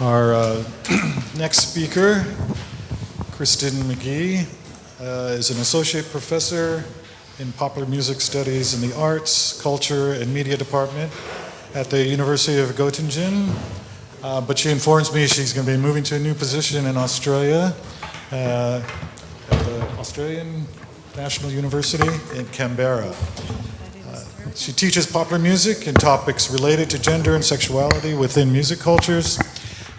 Our next speaker, Kristin McGee, is an associate professor in popular music studies in the arts, culture, and media department at the University of Göttingen. But she informs me she's going to be moving to a new position in Australia, at the Australian National University in Canberra. She teaches popular music and topics related to gender and sexuality within music cultures.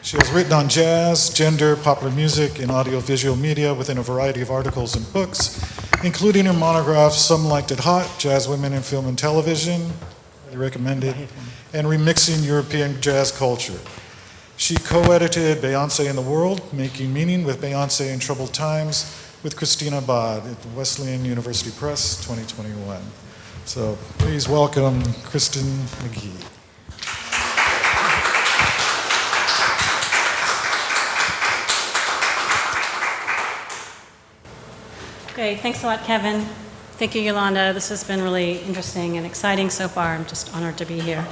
She has written on jazz, gender, popular music, and audiovisual media within a variety of articles and books, including her monograph, Some Liked It Hot, Jazz Women in Film and Television, I recommend it, and Remixing European Jazz Culture. She co-edited Beyoncé in the World, Making Meaning with Beyoncé in Troubled Times with Christina Bad at the Wesleyan University Press, 2021. So please welcome Kristin McGee. Okay, thanks a lot, Kevin. Thank you, Yolanda. This has been really interesting and exciting so far. I'm just honored to be here.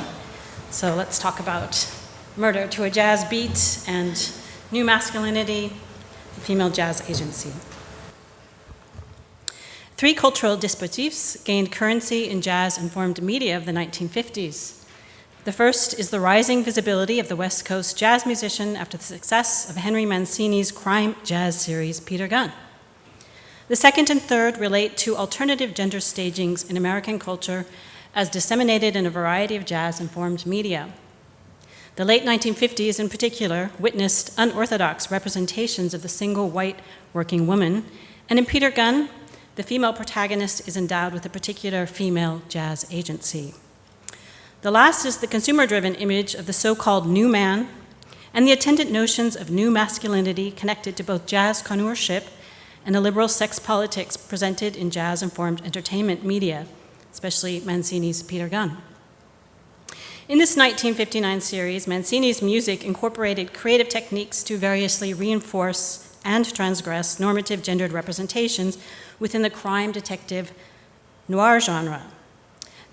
So let's talk about Murder to a Jazz Beat and New Masculinity, the Female Jazz Agency. Three cultural dispositifs gained currency in jazz-informed media of the 1950s. The first is the rising visibility of the West Coast jazz musician after the success of Henry Mancini's crime jazz series, Peter Gunn. The second and third relate to alternative gender stagings in American culture as disseminated in a variety of jazz-informed media. The late 1950s, in particular, witnessed unorthodox representations of the single white working woman, and in Peter Gunn, the female protagonist is endowed with a particular female jazz agency. The last is the consumer-driven image of the so-called new man and the attendant notions of new masculinity connected to both jazz connoisseurship and a liberal sex politics presented in jazz-informed entertainment media, especially Mancini's Peter Gunn. In this 1959 series, Mancini's music incorporated creative techniques to variously reinforce and transgress normative gendered representations within the crime detective noir genre.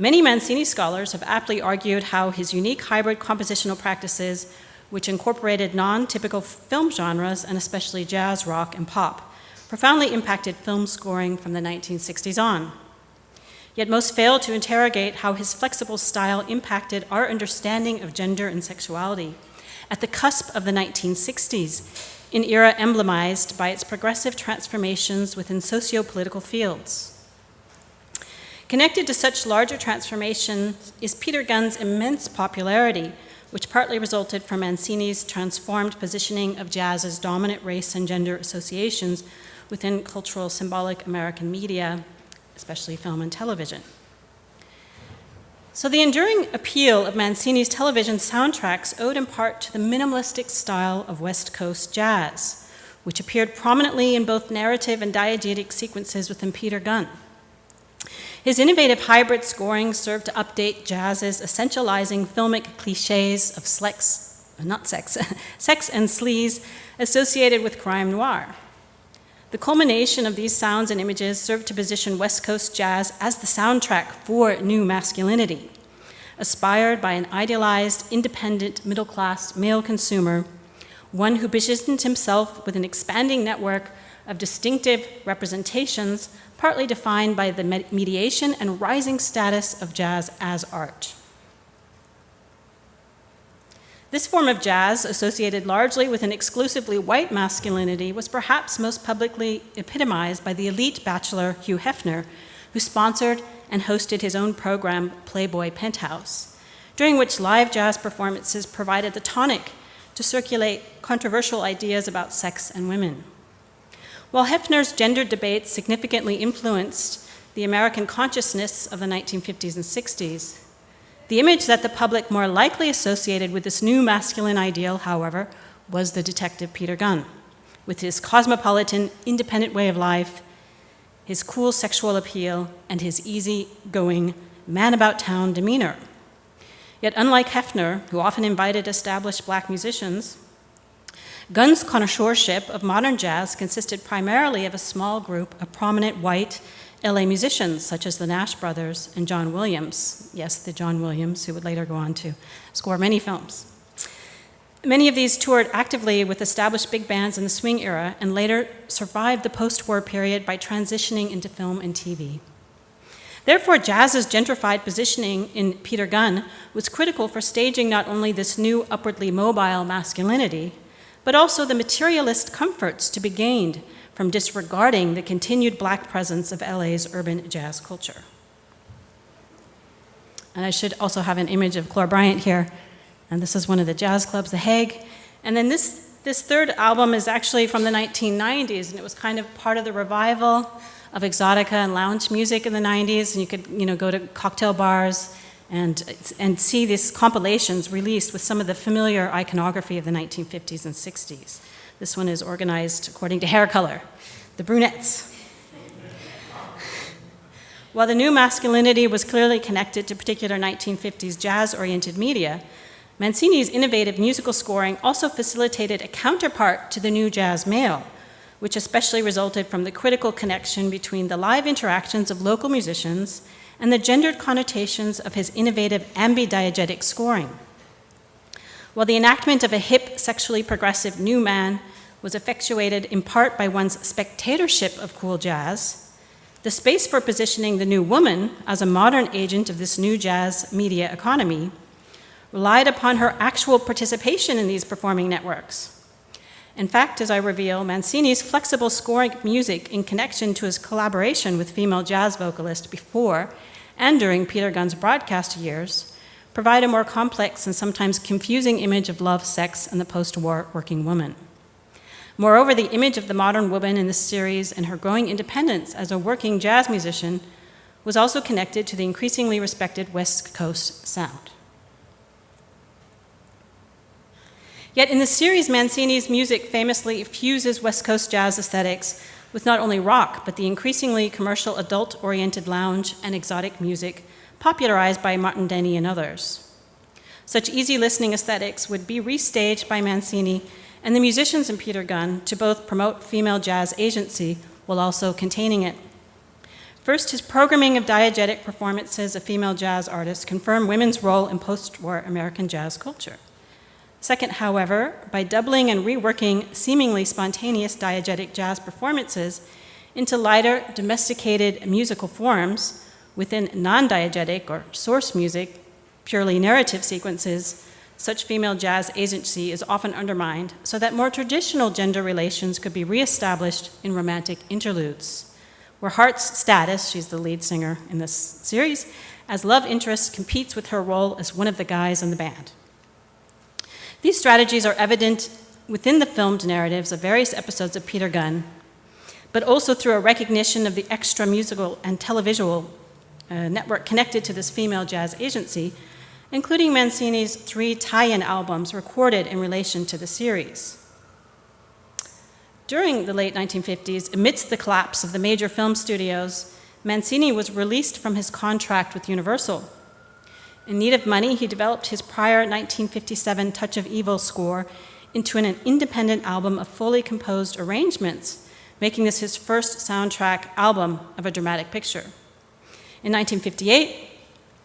Many Mancini scholars have aptly argued how his unique hybrid compositional practices, which incorporated non-typical film genres and especially jazz, rock, and pop, profoundly impacted film scoring from the 1960s on. Yet most fail to interrogate how his flexible style impacted our understanding of gender and sexuality at the cusp of the 1960s, an era emblemized by its progressive transformations within socio-political fields. Connected to such larger transformations is Peter Gunn's immense popularity, which partly resulted from Mancini's transformed positioning of jazz's dominant race and gender associations within cultural symbolic American media, especially film and television. So the enduring appeal of Mancini's television soundtracks owed in part to the minimalistic style of West Coast jazz, which appeared prominently in both narrative and diegetic sequences within Peter Gunn. His innovative hybrid scoring served to update jazz's essentializing filmic cliches of sex and sleaze associated with crime noir. The culmination of these sounds and images served to position West Coast jazz as the soundtrack for new masculinity, aspired by an idealized, independent, middle-class male consumer, one who positioned himself with an expanding network of distinctive representations, partly defined by the mediation and rising status of jazz as art. This form of jazz, associated largely with an exclusively white masculinity, was perhaps most publicly epitomized by the elite bachelor Hugh Hefner, who sponsored and hosted his own program, Playboy Penthouse, during which live jazz performances provided the tonic to circulate controversial ideas about sex and women. While Hefner's gender debates significantly influenced the American consciousness of the 1950s and 60s, the image that the public more likely associated with this new masculine ideal, however, was the detective Peter Gunn, with his cosmopolitan, independent way of life, his cool sexual appeal, and his easy-going, man-about-town demeanor. Yet unlike Hefner, who often invited established black musicians, Gunn's connoisseurship of modern jazz consisted primarily of a small group of prominent white LA musicians such as the Nash brothers and John Williams. Yes, the John Williams, who would later go on to score many films. Many of these toured actively with established big bands in the swing era and later survived the post-war period by transitioning into film and TV. Therefore, jazz's gentrified positioning in Peter Gunn was critical for staging not only this new upwardly mobile masculinity, but also the materialist comforts to be gained from disregarding the continued Black presence of LA's urban jazz culture. And I should also have an image of Clore Bryant here. And this is one of the jazz clubs, The Hague. And then this third album is actually from the 1990s, and it was kind of part of the revival of exotica and lounge music in the 90s. And you could, go to cocktail bars and see these compilations released with some of the familiar iconography of the 1950s and 60s. This one is organized according to hair color, the brunettes. While the new masculinity was clearly connected to particular 1950s jazz-oriented media, Mancini's innovative musical scoring also facilitated a counterpart to the new jazz male, which especially resulted from the critical connection between the live interactions of local musicians and the gendered connotations of his innovative ambidiegetic scoring. While the enactment of a hip, sexually progressive new man was effectuated in part by one's spectatorship of cool jazz, the space for positioning the new woman as a modern agent of this new jazz media economy relied upon her actual participation in these performing networks. In fact, as I reveal, Mancini's flexible scoring of music in connection to his collaboration with female jazz vocalists before and during Peter Gunn's broadcast years provide a more complex and sometimes confusing image of love, sex, and the post-war working woman. Moreover, the image of the modern woman in this series and her growing independence as a working jazz musician was also connected to the increasingly respected West Coast sound. Yet in the series, Mancini's music famously fuses West Coast jazz aesthetics with not only rock, but the increasingly commercial adult-oriented lounge and exotic music popularized by Martin Denny and others. Such easy listening aesthetics would be restaged by Mancini and the musicians in Peter Gunn to both promote female jazz agency while also containing it. First, his programming of diegetic performances of female jazz artists confirmed women's role in post-war American jazz culture. Second, however, by doubling and reworking seemingly spontaneous diegetic jazz performances into lighter, domesticated musical forms within non-diegetic or source music, purely narrative sequences, such female jazz agency is often undermined so that more traditional gender relations could be reestablished in romantic interludes, where Hart's status, she's the lead singer in this series, as love interest competes with her role as one of the guys in the band. These strategies are evident within the filmed narratives of various episodes of Peter Gunn, but also through a recognition of the extra musical and televisual network connected to this female jazz agency, including Mancini's 3 tie-in albums recorded in relation to the series. During the late 1950s, amidst the collapse of the major film studios, Mancini was released from his contract with Universal. In need of money, he developed his prior 1957 Touch of Evil score into an independent album of fully composed arrangements, making this his first soundtrack album of a dramatic picture. In 1958,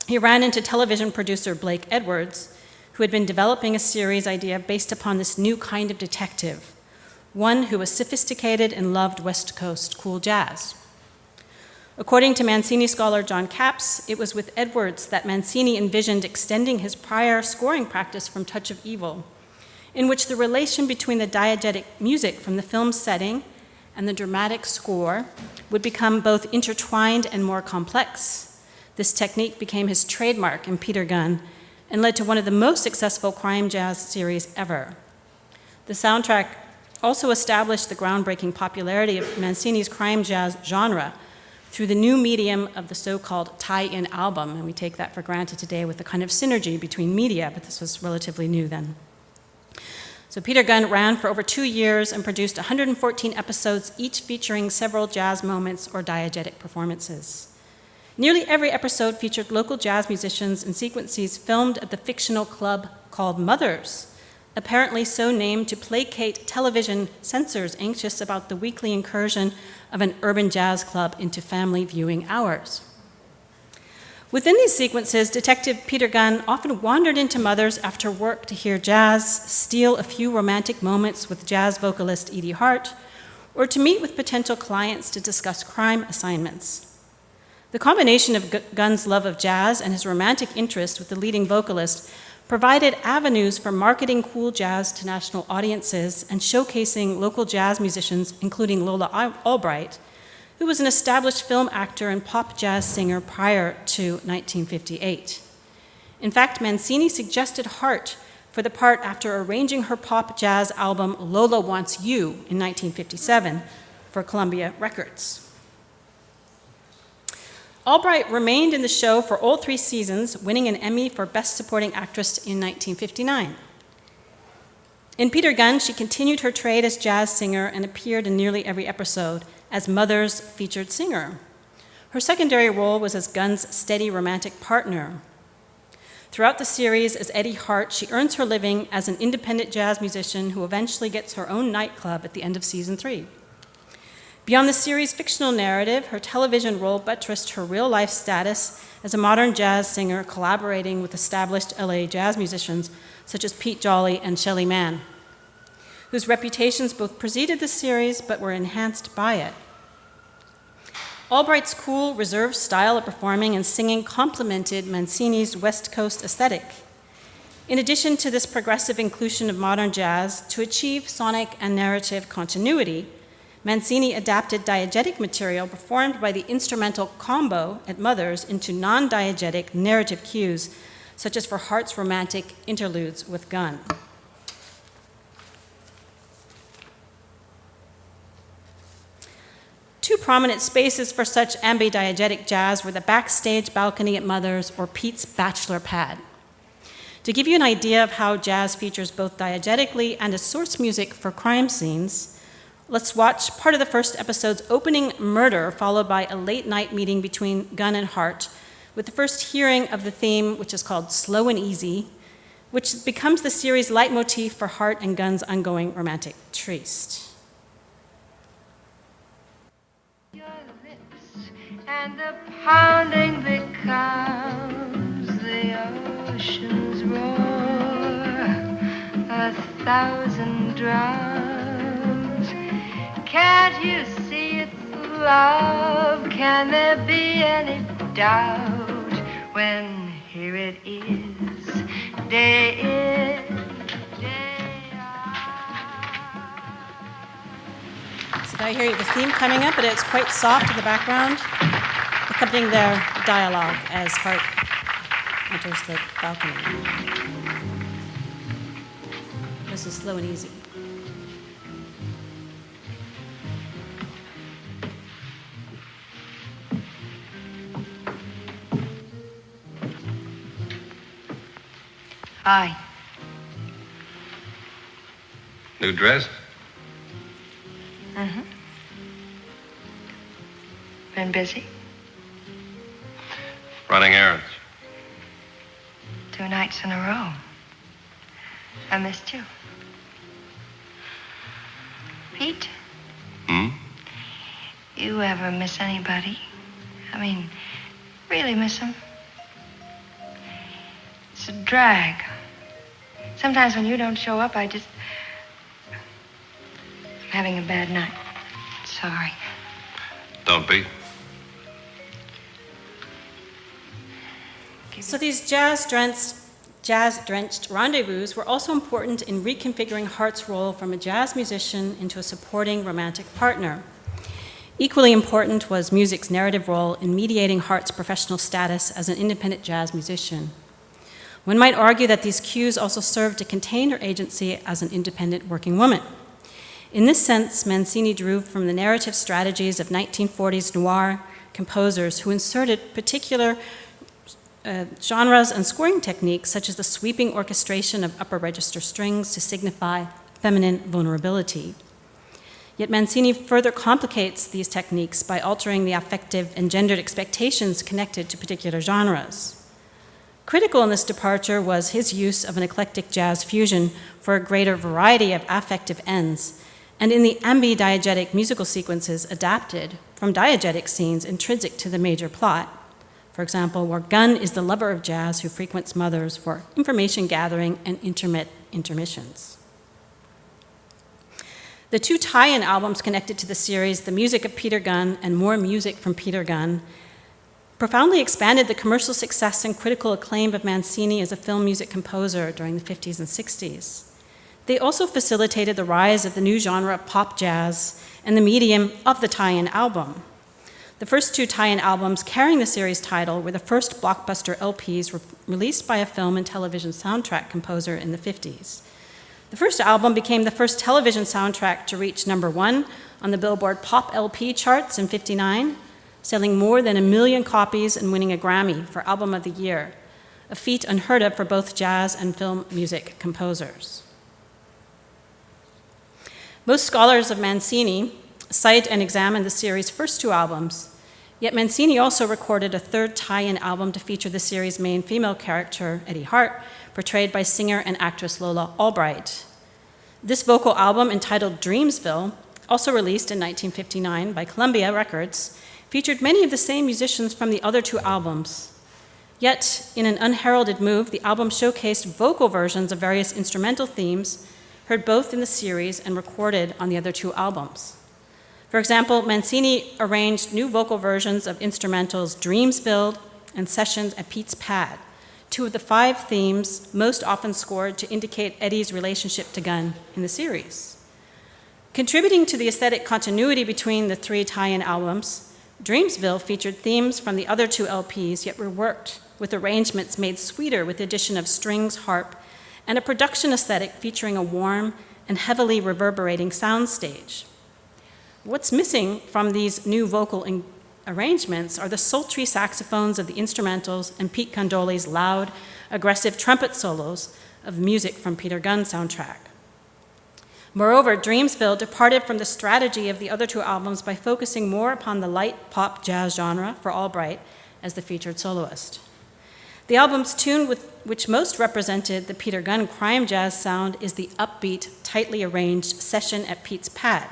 he ran into television producer Blake Edwards, who had been developing a series idea based upon this new kind of detective, one who was sophisticated and loved West Coast cool jazz. According to Mancini scholar John Capps, it was with Edwards that Mancini envisioned extending his prior scoring practice from Touch of Evil, in which the relation between the diegetic music from the film's setting and the dramatic score would become both intertwined and more complex. This technique became his trademark in Peter Gunn and led to one of the most successful crime jazz series ever. The soundtrack also established the groundbreaking popularity of Mancini's crime jazz genre through the new medium of the so-called tie-in album, and we take that for granted today with the kind of synergy between media, but this was relatively new then. So Peter Gunn ran for over 2 years and produced 114 episodes, each featuring several jazz moments or diegetic performances. Nearly every episode featured local jazz musicians and sequences filmed at the fictional club called Mothers, apparently so named to placate television censors anxious about the weekly incursion of an urban jazz club into family viewing hours. Within these sequences, Detective Peter Gunn often wandered into Mothers after work to hear jazz, steal a few romantic moments with jazz vocalist Edie Hart, or to meet with potential clients to discuss crime assignments. The combination of Gunn's love of jazz and his romantic interest with the leading vocalist provided avenues for marketing cool jazz to national audiences and showcasing local jazz musicians, including Lola Albright, who was an established film actor and pop jazz singer prior to 1958. In fact, Mancini suggested Hart for the part after arranging her pop jazz album Lola Wants You in 1957 for Columbia Records. Albright remained in the show for all 3 seasons, winning an Emmy for Best Supporting Actress in 1959. In Peter Gunn, she continued her trade as jazz singer and appeared in nearly every episode as Mother's featured singer. Her secondary role was as Gunn's steady romantic partner. Throughout the series, as Eddie Hart, she earns her living as an independent jazz musician who eventually gets her own nightclub at the end of season 3. Beyond the series' fictional narrative, her television role buttressed her real-life status as a modern jazz singer collaborating with established LA jazz musicians such as Pete Jolly and Shelley Mann, whose reputations both preceded the series but were enhanced by it. Albright's cool, reserved style of performing and singing complemented Mancini's West Coast aesthetic. In addition to this progressive inclusion of modern jazz, to achieve sonic and narrative continuity, Mancini adapted diegetic material performed by the instrumental combo at Mothers into non-diegetic narrative cues, such as for Hart's romantic interludes with Gunn. Two prominent spaces for such ambidiegetic jazz were the backstage balcony at Mothers or Pete's bachelor pad. To give you an idea of how jazz features both diegetically and as source music for crime scenes, let's watch part of the first episode's opening murder, followed by a late-night meeting between Gunn and Hart, with the first hearing of the theme, which is called Slow and Easy, which becomes the series' leitmotif for Hart and Gunn's ongoing romantic tryst. Your lips and the pounding becomes the ocean's roar, 1,000 drums. Can't you see it's love? Can there be any doubt when here it is, day in, day out? So now you hear the theme coming up, but it's quite soft in the background, accompanying their dialogue as Hart enters the balcony. This is Slow and Easy. Hi. New dress? Mm-hmm. Been busy? Running errands. 2 nights in a row. I missed you. Pete, Hmm? you ever miss anybody? I mean, really miss them? It's a drag. Sometimes when you don't show up, I'm having a bad night. Sorry. Don't be. So these jazz-drenched rendezvous were also important in reconfiguring Hart's role from a jazz musician into a supporting romantic partner. Equally important was music's narrative role in mediating Hart's professional status as an independent jazz musician. One might argue that these cues also served to contain her agency as an independent working woman. In this sense, Mancini drew from the narrative strategies of 1940s noir composers who inserted particular genres and scoring techniques, such as the sweeping orchestration of upper register strings to signify feminine vulnerability. Yet Mancini further complicates these techniques by altering the affective and gendered expectations connected to particular genres. Critical in this departure was his use of an eclectic jazz fusion for a greater variety of affective ends, and in the ambidiegetic musical sequences adapted from diegetic scenes intrinsic to the major plot, For example, where Gunn is the lover of jazz who frequents mothers for information gathering and intimate intermissions. The two tie-in albums connected to the series, The Music of Peter Gunn and More Music from Peter Gunn, profoundly expanded the commercial success and critical acclaim of Mancini as a film music composer during the 50s and 60s. They also facilitated the rise of the new genre of pop jazz and the medium of the tie-in album. The first two tie-in albums carrying the series title were the first blockbuster LPs released by a film and television soundtrack composer in the 50s. The first album became the first television soundtrack to reach #1 on the Billboard Pop LP charts in '59, selling more than 1 million copies and winning a Grammy for Album of the Year, a feat unheard of for both jazz and film music composers. Most scholars of Mancini cite and examine the series' first two albums, yet Mancini also recorded a third tie-in album to feature the series' main female character, Eddie Hart, portrayed by singer and actress Lola Albright. This vocal album, entitled Dreamsville, also released in 1959 by Columbia Records, featured many of the same musicians from the other two albums. Yet, in an unheralded move, the album showcased vocal versions of various instrumental themes heard both in the series and recorded on the other two albums. For example, Mancini arranged new vocal versions of instrumentals Dreamsville and Sessions at Pete's Pad, two of the 5 themes most often scored to indicate Eddie's relationship to Gunn in the series. Contributing to the aesthetic continuity between the 3 tie-in albums, Dreamsville featured themes from the other 2 LPs, yet reworked with arrangements made sweeter with the addition of strings, harp, and a production aesthetic featuring a warm and heavily reverberating soundstage. What's missing from these new vocal arrangements are the sultry saxophones of the instrumentals and Pete Condoli's loud, aggressive trumpet solos of music from Peter Gunn's soundtrack. Moreover, Dreamsville departed from the strategy of the other 2 albums by focusing more upon the light pop jazz genre for Albright as the featured soloist. The album's tune which most represented the Peter Gunn crime jazz sound is the upbeat, tightly arranged Session at Pete's Pad,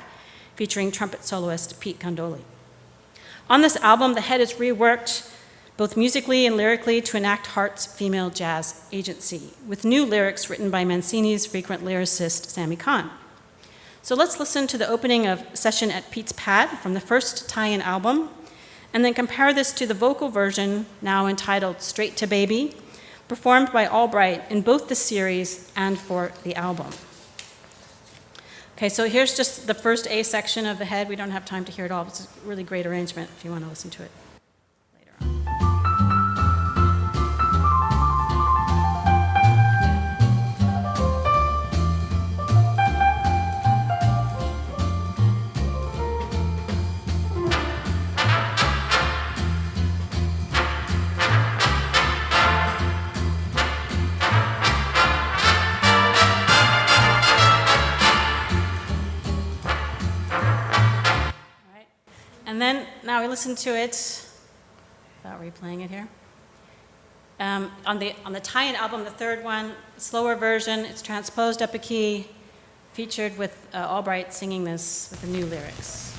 featuring trumpet soloist Pete Condoli. On this album, the head is reworked both musically and lyrically to enact Hart's female jazz agency, with new lyrics written by Mancini's frequent lyricist Sammy Cahn. So let's listen to the opening of Session at Pete's Pad from the first tie-in album, and then compare this to the vocal version, now entitled Straight to Baby, performed by Albright in both the series and for the album. Okay, so here's just the first A section of the head. We don't have time to hear it all. It's a really great arrangement if you want to listen to it later on. And then, now we listen to it, without replaying it here. On the tie-in album, the third one, slower version, it's transposed up a key, featured with Albright singing this with the new lyrics.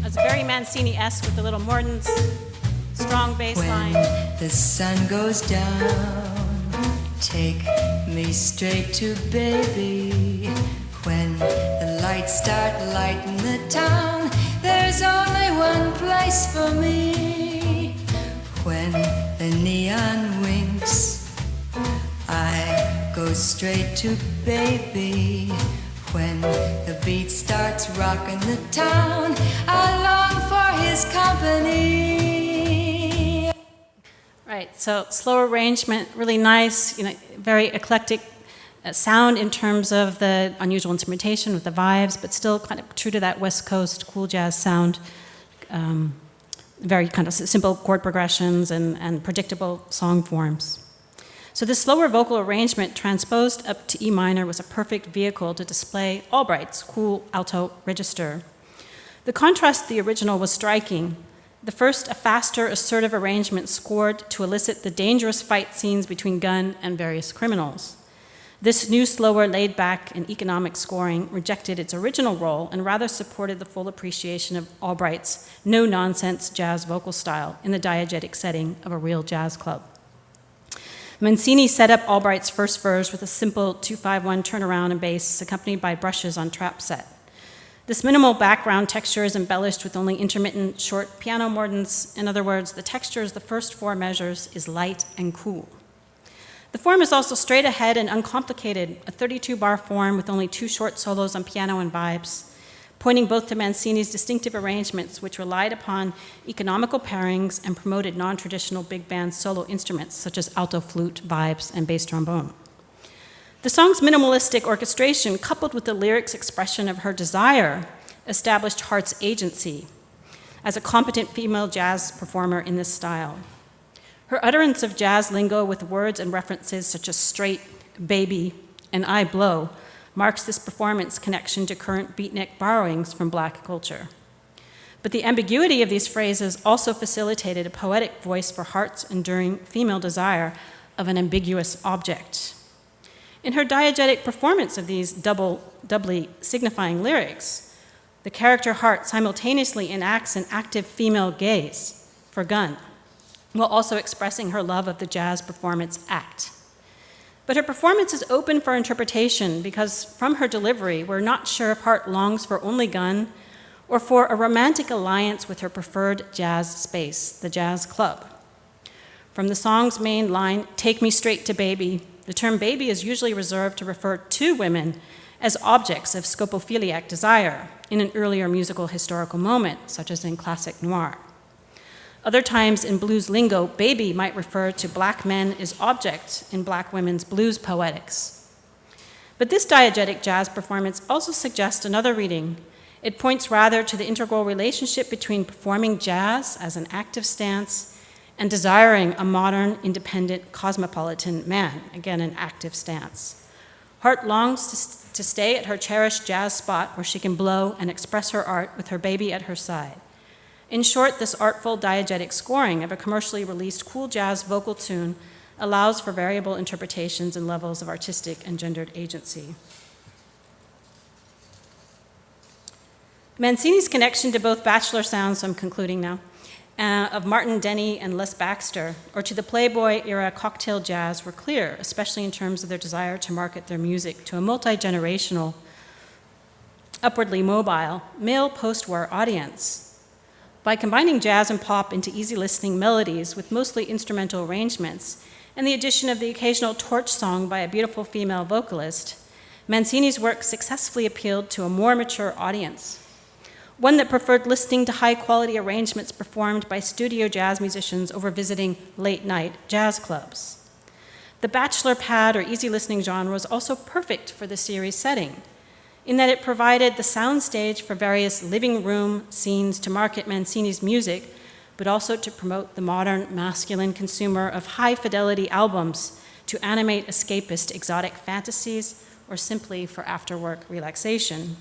It's very Mancini-esque with the little Morton's strong bass line. When the sun goes down, take me straight to baby. When the lights start lighting the town, there's only one place for me. When the neon winks, I go straight to baby. When the beat starts rocking the town, I long for his company. Right, so slow arrangement, really nice, very eclectic sound in terms of the unusual instrumentation with the vibes, but still kind of true to that West Coast cool jazz sound. Very kind of simple chord progressions and predictable song forms. So this slower vocal arrangement transposed up to E minor was a perfect vehicle to display Albright's cool alto register. The contrast to the original was striking. The first, a faster, assertive arrangement scored to elicit the dangerous fight scenes between Gunn and various criminals. This new, slower, laid-back, and economic scoring rejected its original role and rather supported the full appreciation of Albright's no-nonsense jazz vocal style in the diegetic setting of a real jazz club. Mancini set up Albright's first verse with a simple 2-5-1 turnaround and bass accompanied by brushes on trap set. This minimal background texture is embellished with only intermittent short piano mordents. In other words, the texture of the first 4 measures is light and cool. The form is also straight ahead and uncomplicated, a 32-bar form with only 2 short solos on piano and vibes, pointing both to Mancini's distinctive arrangements, which relied upon economical pairings and promoted non-traditional big band solo instruments such as alto flute, vibes, and bass trombone. The song's minimalistic orchestration, coupled with the lyrics' expression of her desire, established Hart's agency as a competent female jazz performer in this style. Her utterance of jazz lingo with words and references such as straight, baby, and I blow marks this performance connection to current beatnik borrowings from Black culture. But the ambiguity of these phrases also facilitated a poetic voice for Hart's enduring female desire of an ambiguous object. In her diegetic performance of these doubly signifying lyrics, the character Hart simultaneously enacts an active female gaze for Gunn, while also expressing her love of the jazz performance act. But her performance is open for interpretation because from her delivery, we're not sure if Hart longs for only Gunn or for a romantic alliance with her preferred jazz space, the jazz club. From the song's main line, "Take me straight to baby," the term baby is usually reserved to refer to women as objects of scopophiliac desire in an earlier musical historical moment, such as in classic noir. Other times in blues lingo, baby might refer to Black men as objects in Black women's blues poetics. But this diegetic jazz performance also suggests another reading. It points rather to the integral relationship between performing jazz as an active stance and desiring a modern, independent, cosmopolitan man, again, an active stance. Hart longs to stay at her cherished jazz spot where she can blow and express her art with her baby at her side. In short, this artful diegetic scoring of a commercially released cool jazz vocal tune allows for variable interpretations and levels of artistic and gendered agency. Mancini's connection to both bachelor sounds, I'm concluding now, of Martin Denny and Les Baxter, or to the Playboy-era cocktail jazz were clear, especially in terms of their desire to market their music to a multi-generational, upwardly mobile, male post-war audience. By combining jazz and pop into easy-listening melodies with mostly instrumental arrangements, and the addition of the occasional torch song by a beautiful female vocalist, Mancini's work successfully appealed to a more mature audience, one that preferred listening to high-quality arrangements performed by studio jazz musicians over visiting late-night jazz clubs. The bachelor pad or easy-listening genre was also perfect for the series setting, in that it provided the soundstage for various living room scenes to market Mancini's music, but also to promote the modern masculine consumer of high-fidelity albums to animate escapist exotic fantasies or simply for after-work relaxation.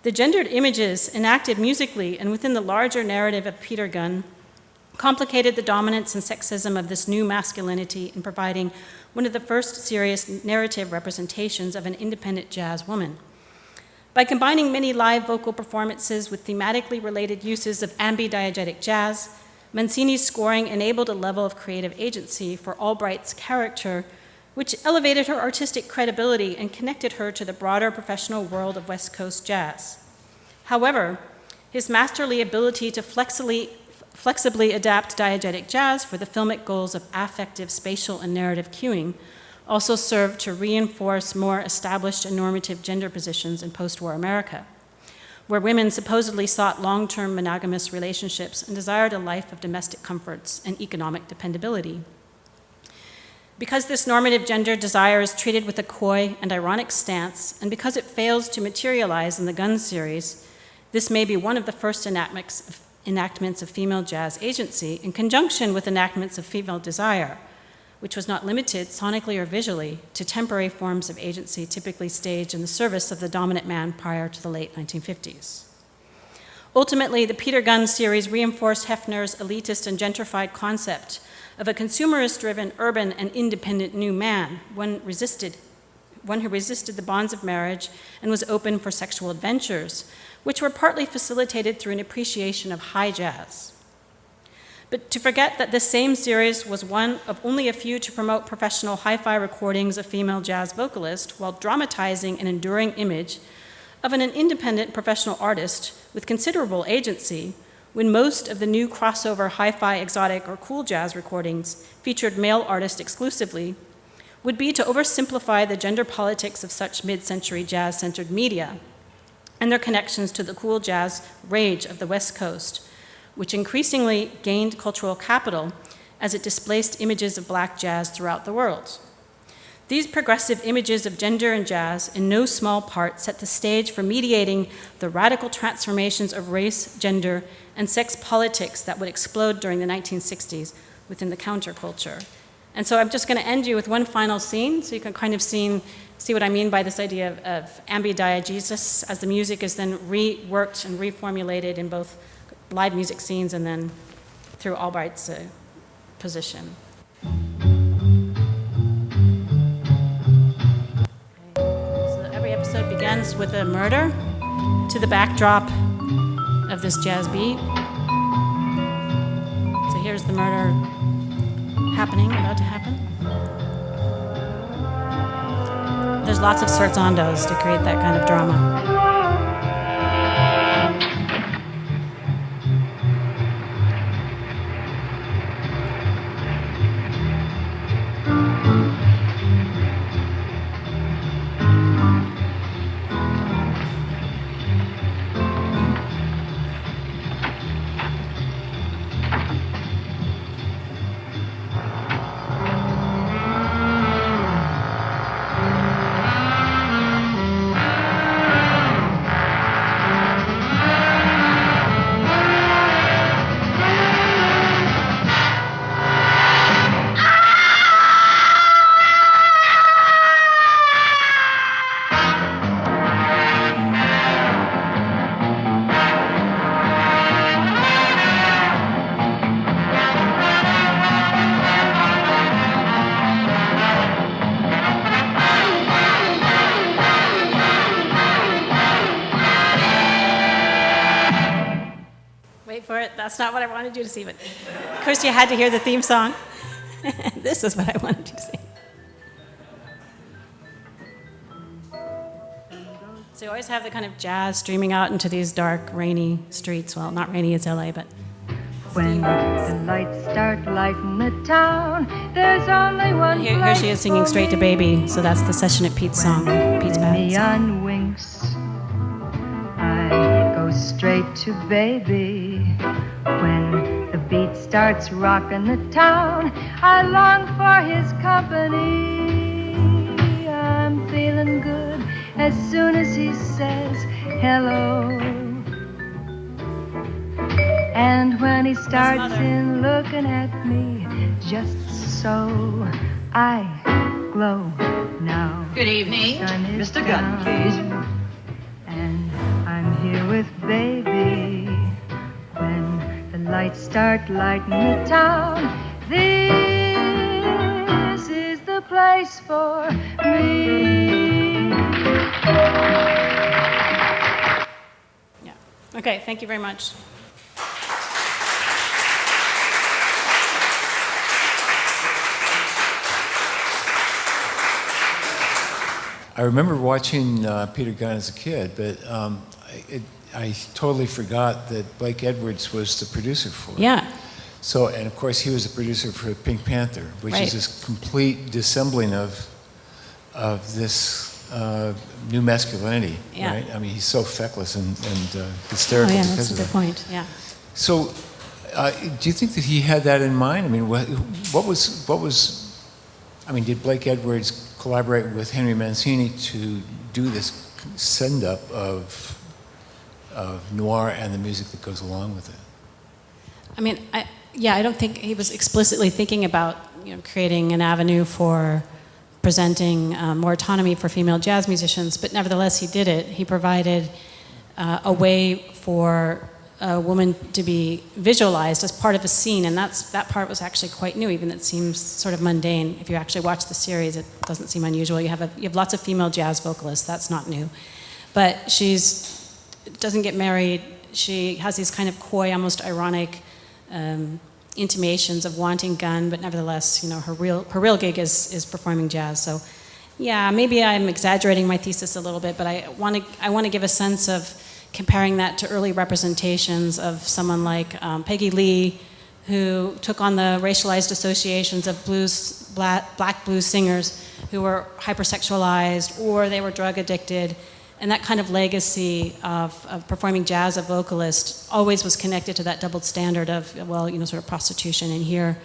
The gendered images enacted musically and within the larger narrative of Peter Gunn complicated the dominance and sexism of this new masculinity in providing one of the first serious narrative representations of an independent jazz woman. By combining many live vocal performances with thematically related uses of ambidiegetic jazz, Mancini's scoring enabled a level of creative agency for Albright's character, which elevated her artistic credibility and connected her to the broader professional world of West Coast jazz. However, his masterly ability to flexibly adapt diegetic jazz for the filmic goals of affective, spatial, and narrative cueing also served to reinforce more established and normative gender positions in post-war America, where women supposedly sought long-term monogamous relationships and desired a life of domestic comforts and economic dependability. Because this normative gender desire is treated with a coy and ironic stance, and because it fails to materialize in the Gunn series, this may be one of the first enactments of female jazz agency in conjunction with enactments of female desire, which was not limited, sonically or visually, to temporary forms of agency typically staged in the service of the dominant man prior to the late 1950s. Ultimately, the Peter Gunn series reinforced Hefner's elitist and gentrified concept of a consumerist-driven, urban, and independent new man, one resisted one who resisted the bonds of marriage and was open for sexual adventures, which were partly facilitated through an appreciation of high jazz. But to forget that this same series was one of only a few to promote professional hi-fi recordings of female jazz vocalists while dramatizing an enduring image of an independent professional artist with considerable agency, when most of the new crossover hi-fi exotic or cool jazz recordings featured male artists exclusively, would be to oversimplify the gender politics of such mid-century jazz-centered media and their connections to the cool jazz rage of the West Coast, which increasingly gained cultural capital as it displaced images of black jazz throughout the world. These progressive images of gender and jazz, in no small part, set the stage for mediating the radical transformations of race, gender, and sex politics that would explode during the 1960s within the counterculture. And so I'm just going to end you with one final scene, so you can kind of see what I mean by this idea of ambidiegesis, as the music is then reworked and reformulated in both live music scenes and then through Albright's position. So every episode begins with a murder to the backdrop of this jazz beat. So here's the murder about to happen. There's lots of sforzandos to create that kind of drama. That's not what I wanted you to see, but of course you had to hear the theme song. This is what I wanted you to see. So you always have the kind of jazz streaming out into these dark, rainy streets. Well, not rainy, it's LA, but... When the lights start lighting the town, there's only one here she is singing Straight to Baby, so that's the Session at Pete's song, Pete's band. Neon winks, I go straight to Baby. When the beat starts rocking the town, I long for his company. I'm feeling good as soon as he says hello. And when he starts in looking at me, just so I glow now. Good evening, Mr. Gunn, please. And I'm here with Baby. When the lights start lighting the town, this is the place for me. Yeah. Okay, thank you very much. I remember watching Peter Gunn as a kid, but I totally forgot that Blake Edwards was the producer for it. Yeah. So, and of course, he was the producer for Pink Panther, which Right. is this complete dissembling of this new masculinity, Yeah. right? I mean, he's so feckless and hysterical Oh, yeah, because that's a of good that. point. Yeah. So, do you think that he had that in mind? I mean, what was? I mean, did Blake Edwards collaborate with Henry Mancini to do this send-up of noir and the music that goes along with it? I mean, I don't think he was explicitly thinking about creating an avenue for presenting more autonomy for female jazz musicians, but nevertheless he did it. He provided a way for a woman to be visualized as part of a scene, and that part was actually quite new, even though it seems sort of mundane. If you actually watch the series, it doesn't seem unusual. You have lots of female jazz vocalists, that's not new. But doesn't get married. She has these kind of coy, almost ironic intimations of wanting Gunn, but nevertheless, her real gig is performing jazz. So, yeah, maybe I'm exaggerating my thesis a little bit, but I want to give a sense of comparing that to early representations of someone like Peggy Lee, who took on the racialized associations of black blues singers who were hypersexualized or they were drug addicted. And that kind of legacy of performing jazz, a vocalist, always was connected to that double standard of, sort of prostitution. And here,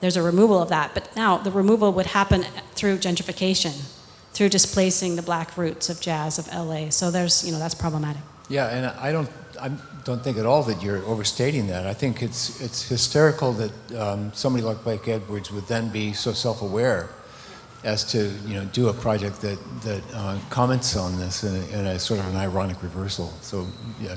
there's a removal of that. But now, the removal would happen through gentrification, through displacing the black roots of jazz of LA. So that's problematic. Yeah, and I don't think at all that you're overstating that. I think it's hysterical that somebody like Blake Edwards would then be so self-aware as to do a project that comments on this in a sort of an ironic reversal. So yeah.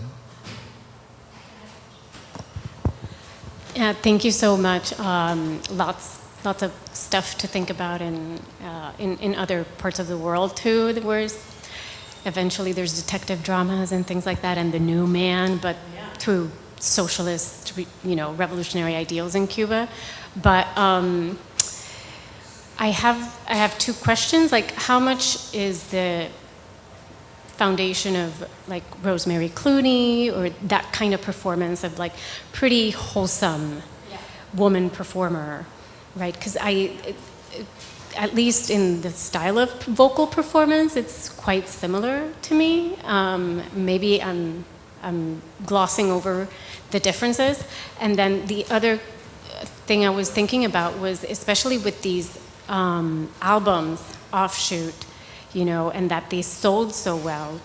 Yeah, thank you so much. Lots of stuff to think about in other parts of the world too. Eventually there's detective dramas and things like that, and the new man, but through socialist, revolutionary ideals in Cuba. But I have two questions. Like, how much is the foundation of like Rosemary Clooney or that kind of performance of like pretty wholesome woman performer, right? Because at least in the style of vocal performance, it's quite similar to me. Maybe I'm glossing over the differences. And then the other thing I was thinking about was, especially with these albums, Offshoot, and that they sold so well,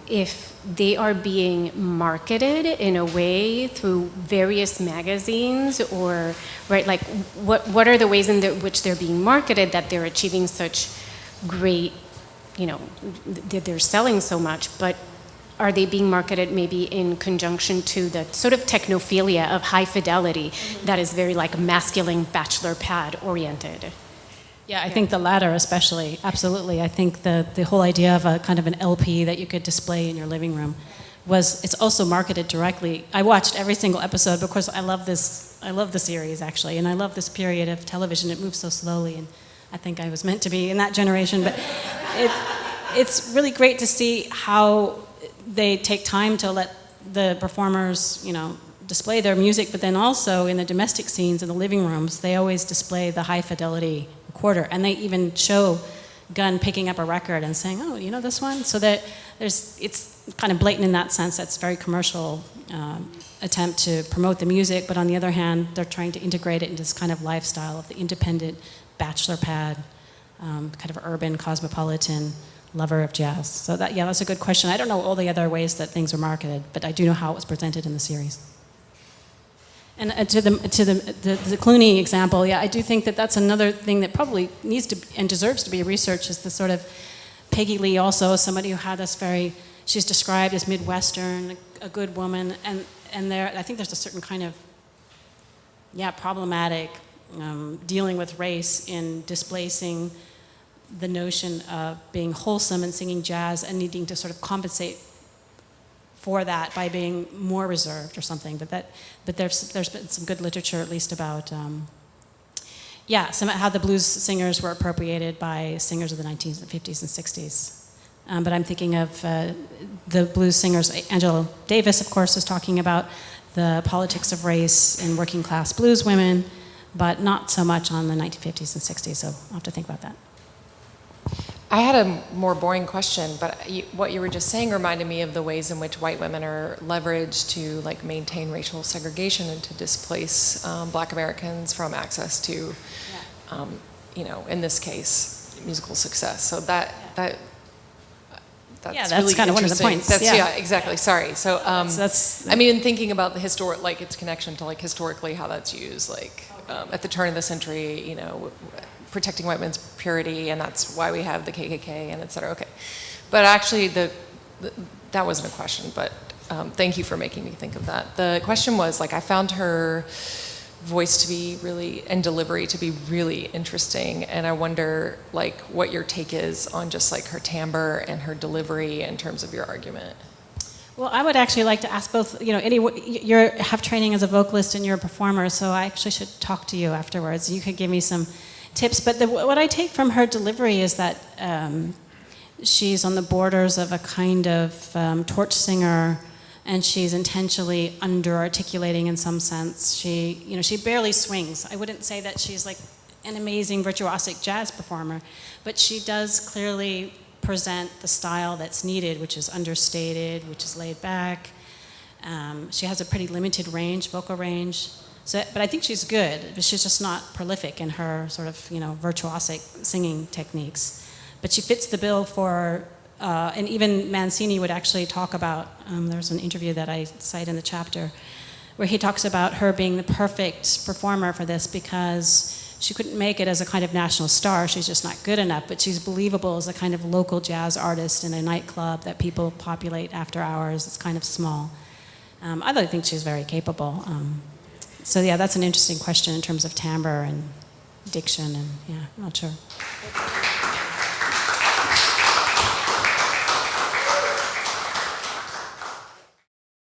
if they are being marketed in a way through various magazines, or like what are the ways in which they're being marketed that they're achieving such great, that they're selling so much, but are they being marketed maybe in conjunction to the sort of technophilia of high fidelity that is very like masculine bachelor pad oriented? Yeah, I think the latter especially, absolutely. I think the whole idea of a kind of an LP that you could display in your living room it's also marketed directly. I watched every single episode because I love the series actually, and I love this period of television. It moves so slowly, and I think I was meant to be in that generation, but it's really great to see how they take time to let the performers, display their music, but then also in the domestic scenes in the living rooms, they always display the high fidelity quarter, and they even show Gunn picking up a record and saying, "Oh, you know this one?" So that it's kind of blatant in that sense. That's very commercial attempt to promote the music, but on the other hand, they're trying to integrate it into this kind of lifestyle of the independent bachelor pad, kind of urban cosmopolitan lover of jazz. So that's a good question. I don't know all the other ways that things are marketed, but I do know how it was presented in the series. And to the Clooney example, I do think that that's another thing that probably needs to and deserves to be researched, is the sort of Peggy Lee also, somebody who had this she's described as Midwestern, a good woman, and I think there's a certain kind of, problematic dealing with race in displacing the notion of being wholesome and singing jazz and needing to sort of compensate for that by being more reserved or something. But there's been some good literature at least about how the blues singers were appropriated by singers of the 1950s and 60s. But I'm thinking of the blues singers. Angela Davis, of course, is talking about the politics of race in working class blues women, but not so much on the 1950s and 60s. So I'll have to think about that. I had a more boring question, but what you were just saying reminded me of the ways in which white women are leveraged to like maintain racial segregation and to displace Black Americans from access to, in this case, musical success. So that's that's really kind of one of the points. Exactly. Sorry. So that's I mean, thinking about the its connection to like historically how that's used, at the turn of the century, protecting white men's purity, and that's why we have the KKK and et cetera. Okay, but actually that wasn't a question, but thank you for making me think of that. The question was, like, I found her voice to be really, and delivery to be really interesting, and I wonder, like, what your take is on just, like, her timbre and her delivery in terms of your argument. Well, I would actually like to ask both, you have training as a vocalist and you're a performer, so I actually should talk to you afterwards. You could give me some tips. But what I take from her delivery is that she's on the borders of a kind of torch singer, and she's intentionally under-articulating in some sense. She barely swings. I wouldn't say that she's like an amazing virtuosic jazz performer, but she does clearly present the style that's needed, which is understated, which is laid back. She has a pretty limited range, vocal range. But I think she's good, but she's just not prolific in her sort of, virtuosic singing techniques. But she fits the bill for, and even Mancini would actually talk about, there's an interview that I cite in the chapter, where he talks about her being the perfect performer for this because she couldn't make it as a kind of national star. She's just not good enough, but she's believable as a kind of local jazz artist in a nightclub that people populate after hours. It's kind of small. I really think she's very capable. So yeah, that's an interesting question in terms of timbre and diction, and yeah, I'm not sure.